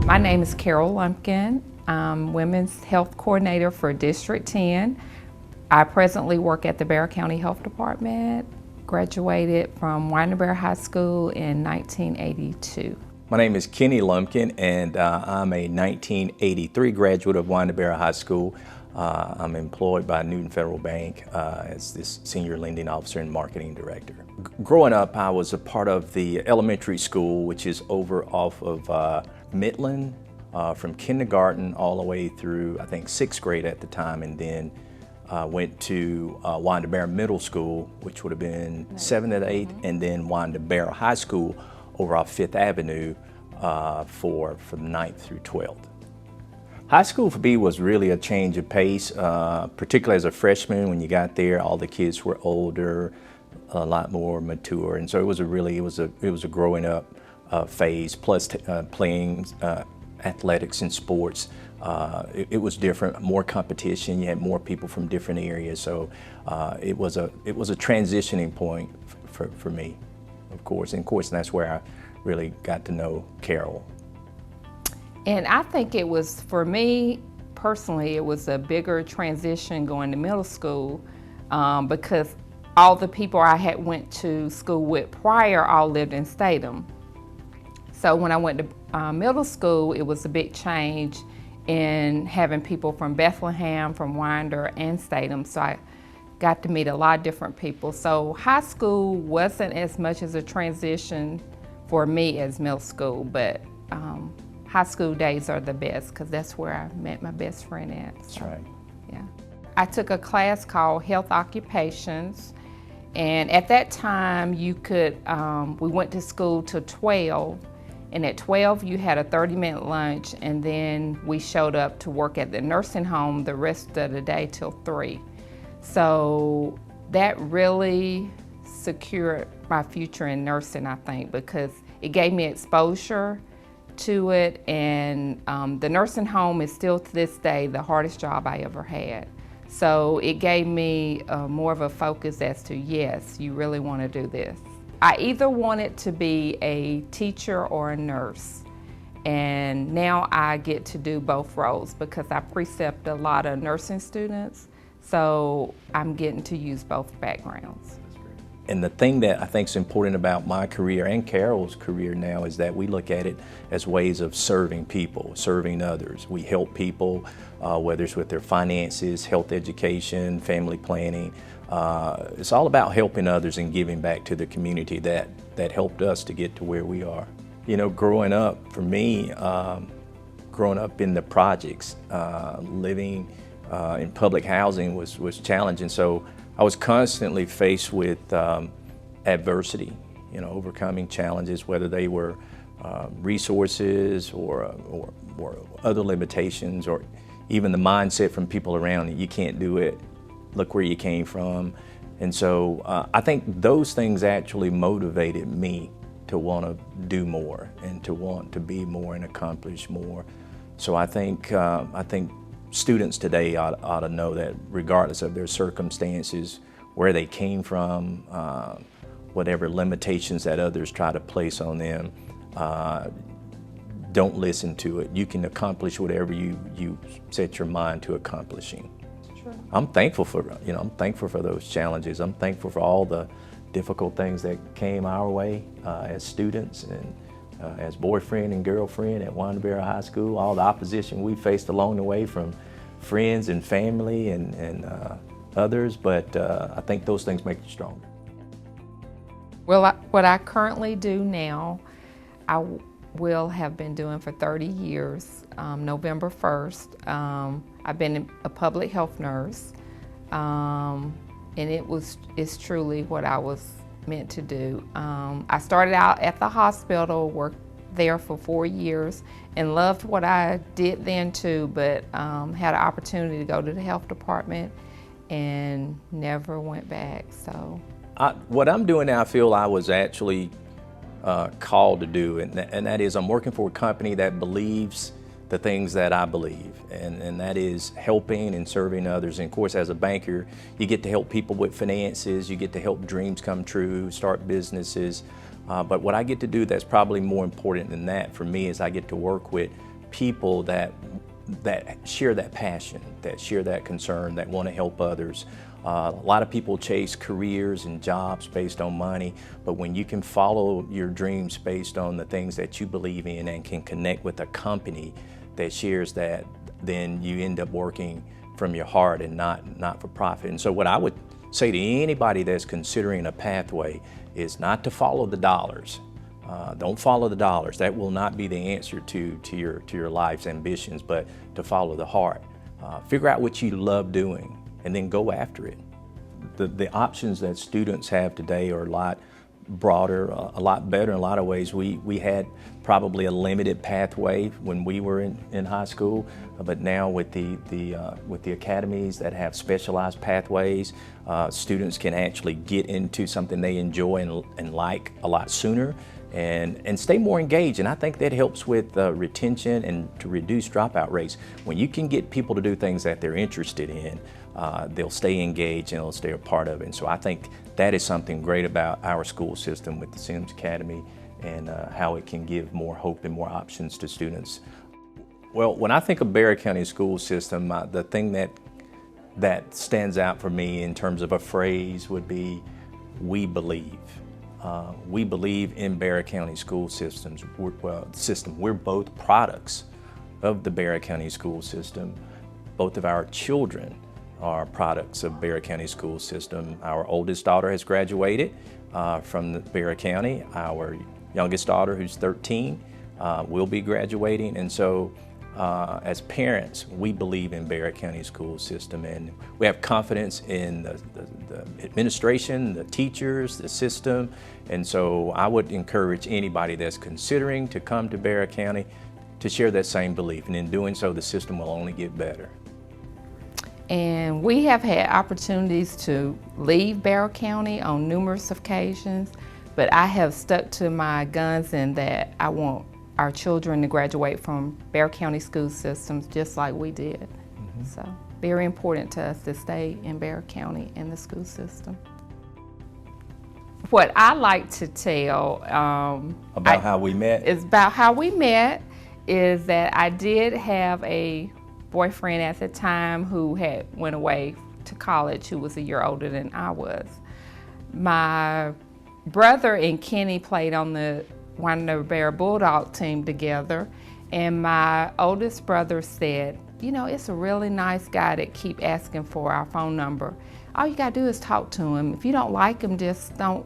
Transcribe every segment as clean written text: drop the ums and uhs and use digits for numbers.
My name is Kenny Lumpkin. I'm Women's Health Coordinator for District 10. I presently work at the Barrow County Health Department. Graduated from Barrow High School in 1982. My name is Kenny Lumpkin, and I'm a 1983 graduate of Barrow High School. I'm employed by Newton Federal Bank as this Senior Lending Officer and Marketing Director. Growing up, I was a part of the elementary school, which is over off of Midland, from kindergarten all the way through, I think, 6th grade at the time, and then went to Barrow Middle School, which would have been 7th and 8th, and then Barrow High School over off 5th Avenue for the 9th through 12th. High school for me was really a change of pace, particularly as a freshman. When you got there, all the kids were older, a lot more mature, and so it was a growing up phase. Plus playing athletics and sports, it was different, more competition. You had more people from different areas, so it was a transitioning point for me, of course. And that's where I really got to know Carol. And I think it was, for me personally, it was a bigger transition going to middle school because all the people I had went to school with prior all lived in Statham. So when I went to middle school, it was a big change in having people from Bethlehem, from Winder, and Statham. So I got to meet a lot of different people. So high school wasn't as much as a transition for me as middle school, but high school days are the best because that's where I met my best friend at. So, that's right. Yeah. I took a class called Health Occupations, and at that time you could, we went to school till 12, and at 12 you had a 30-minute lunch, and then we showed up to work at the nursing home the rest of the day till 3. So that really secured my future in nursing, I think, because it gave me exposure to it, and the nursing home is still to this day the hardest job I ever had. So it gave me more of a focus as to, yes, you really want to do this. I either wanted to be a teacher or a nurse, and now I get to do both roles because I precept a lot of nursing students, so I'm getting to use both backgrounds. And the thing that I think is important about my career and Carol's career now is that we look at it as ways of serving people, serving others. We help people, whether it's with their finances, health education, family planning. It's all about helping others and giving back to the community that helped us to get to where we are. You know, growing up, for me, growing up in the projects, living in public housing was challenging. So I was constantly faced with adversity, you know, overcoming challenges, whether they were resources or other limitations, or even the mindset from people around you. You can't do it, look where you came from. And so I think those things actually motivated me to want to do more and to want to be more and accomplish more. So I think students today ought to know that regardless of their circumstances, where they came from, whatever limitations that others try to place on them, don't listen to it. You can accomplish whatever you set your mind to accomplishing. True. I'm thankful for those challenges. I'm thankful for all the difficult things that came our way as students and as boyfriend and girlfriend at Barrow High School, all the opposition we faced along the way from friends and family and others, but I think those things make you stronger. Well, what I currently do now, I will have been doing for 30 years, November 1st. I've been a public health nurse, and it's truly what I was meant to do. I started out at the hospital, worked there for 4 years, and loved what I did then too, but had an opportunity to go to the health department and never went back. So what I'm doing now, I feel I was actually called to do, and that is I'm working for a company that believes the things that I believe, and that is helping and serving others. And of course, as a banker, you get to help people with finances, you get to help dreams come true, start businesses. But what I get to do that's probably more important than that for me is I get to work with people that share that passion, that share that concern, that want to help others. A lot of people chase careers and jobs based on money, but when you can follow your dreams based on the things that you believe in and can connect with a company that shares that, then you end up working from your heart and not for profit. And so what I would say to anybody that's considering a pathway is not to follow the dollars. Don't follow the dollars. That will not be the answer to your life's ambitions, but to follow the heart. Figure out what you love doing and then go after it. The options that students have today are a lot broader, a lot better in a lot of ways. We had probably a limited pathway when we were in high school, but now with the academies that have specialized pathways, students can actually get into something they enjoy and like a lot sooner and stay more engaged. And I think that helps with retention and to reduce dropout rates. When you can get people to do things that they're interested in, they'll stay engaged and they'll stay a part of it. And so I think that is something great about our school system with the Sims Academy and how it can give more hope and more options to students. Well, when I think of Barrow County School System, the thing that stands out for me in terms of a phrase would be, we believe. We believe in Barrow County School Systems. We're both products of the Barrow County School System. Both of our children are products of Barrow County School System. Our oldest daughter has graduated from the Barrow County. Our youngest daughter, who's 13, will be graduating. And so as parents, we believe in Barrow County School System, and we have confidence in the administration, the teachers, the system. And so I would encourage anybody that's considering to come to Barrow County to share that same belief. And in doing so, the system will only get better. And we have had opportunities to leave Barrow County on numerous occasions, but I have stuck to my guns in that I want our children to graduate from Barrow County School Systems just like we did. Mm-hmm. So very important to us to stay in Barrow County in the school system. What I like to tell about how we met is that I did have a boyfriend at the time who had went away to college, who was a year older than I was. My brother and Kenny played on the Wyandotte Bear Bulldog team together, and my oldest brother said, you know, it's a really nice guy that keep asking for our phone number. All you gotta do is talk to him. If you don't like him, just don't,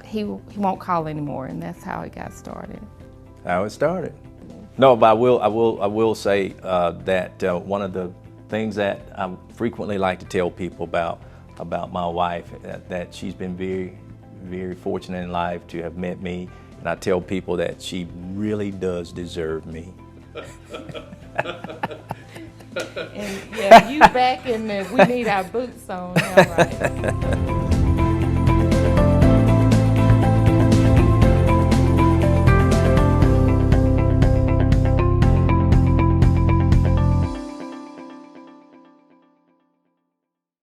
he won't call anymore. And that's how it got started. How it started. No, but I will say that one of the things that I frequently like to tell people about my wife, that she's been very, very fortunate in life to have met me, and I tell people that she really does deserve me. And yeah, you back in the, we need our boots on, all right.